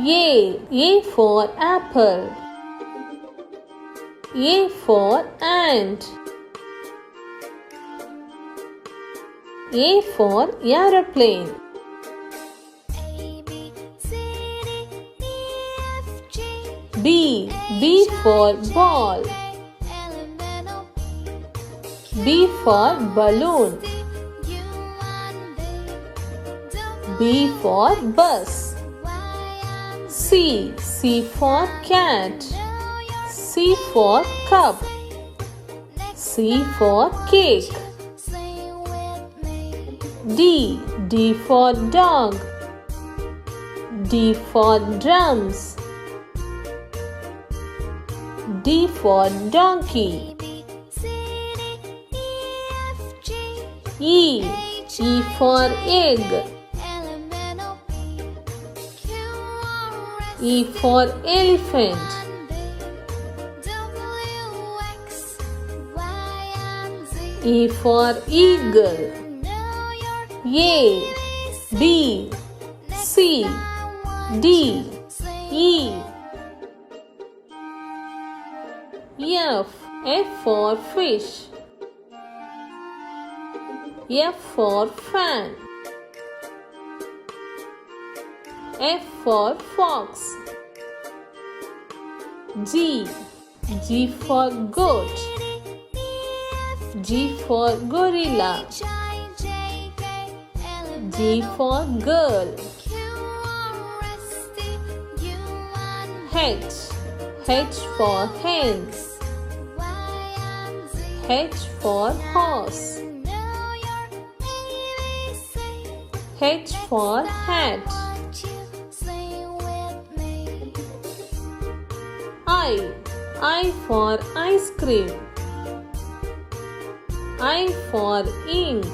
A for apple. A for ant. A for aeroplane. B for ball. B for balloon. B for bus. C for cat. C for cup. C for cake. D for dog. D for drums. D for donkey. E for egg. E for elephant. E for eagle. A, B, C, D, E. F for fish. F for fan. F for fox. G for goat. G for gorilla. G for girl. H for hen. H for horse. H for hat. I for ice cream. I for ink.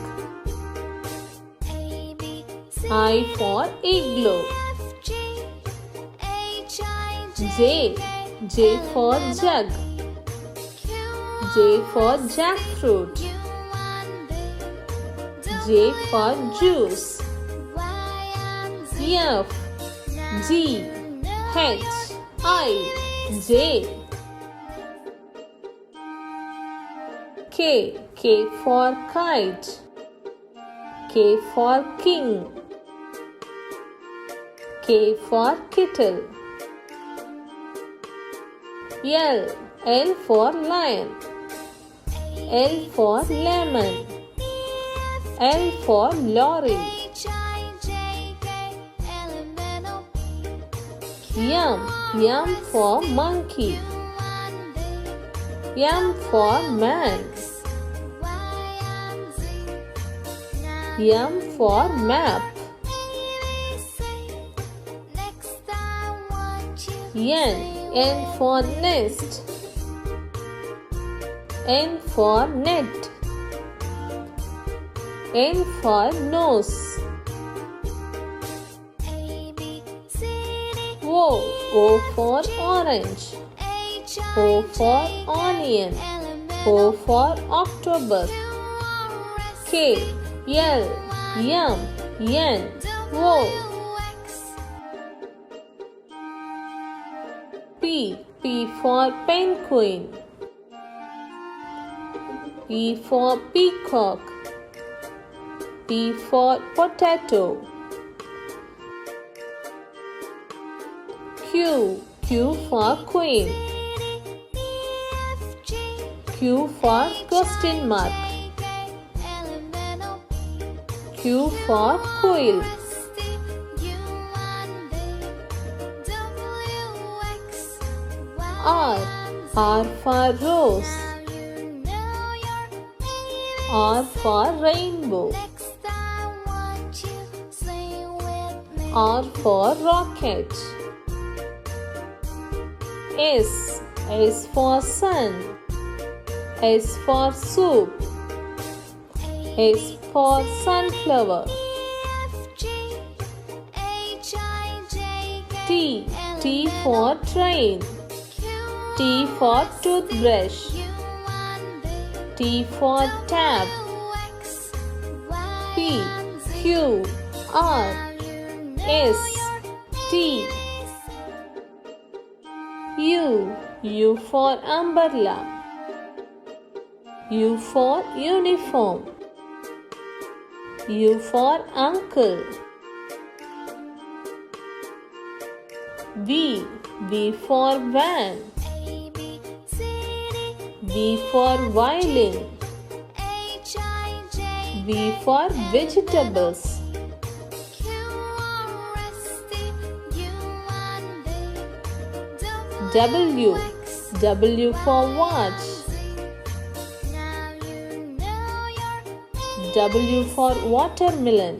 I for igloo. J for jug. J for jackfruit. J for juice. F, G, H, I, J. K for kite. K for king. K for kettle. L for lion. L for lemon. L for lorry. M for monkey. M for man. M for map. N for nest. N for net. N for nose. O for orange. O for onion. O for octopus. K, L, M, N, O. P for penguin. P for peacock. P for potato. Q for queen. Q for question mark. Q for quill. R for rose. R for rainbow. R for rocket. S for sun. S for soup. S for sunflower. T for train. T for toothbrush. T for tap. P, Q, R, S, T, U for umbrella. U for uniform. U for uncle. V for van. V for violin. V for vegetables. W for watch. W for watermelon.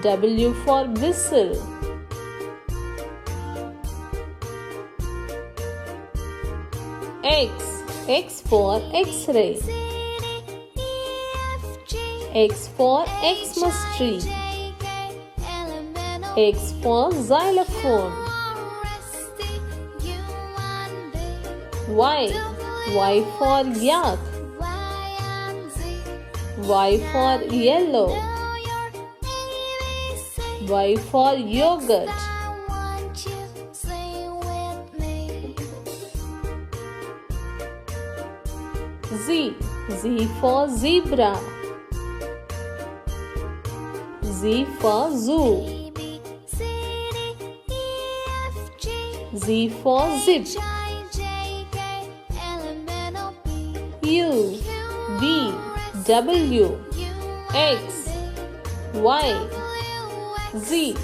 W for whistle. X for X-ray. X for Xmas tree. X for xylophone. Y for yak. Y for yellow. Y for yogurt. Z for zebra. Z for zoo. Z for zip. U, V, W, X, Y, Z.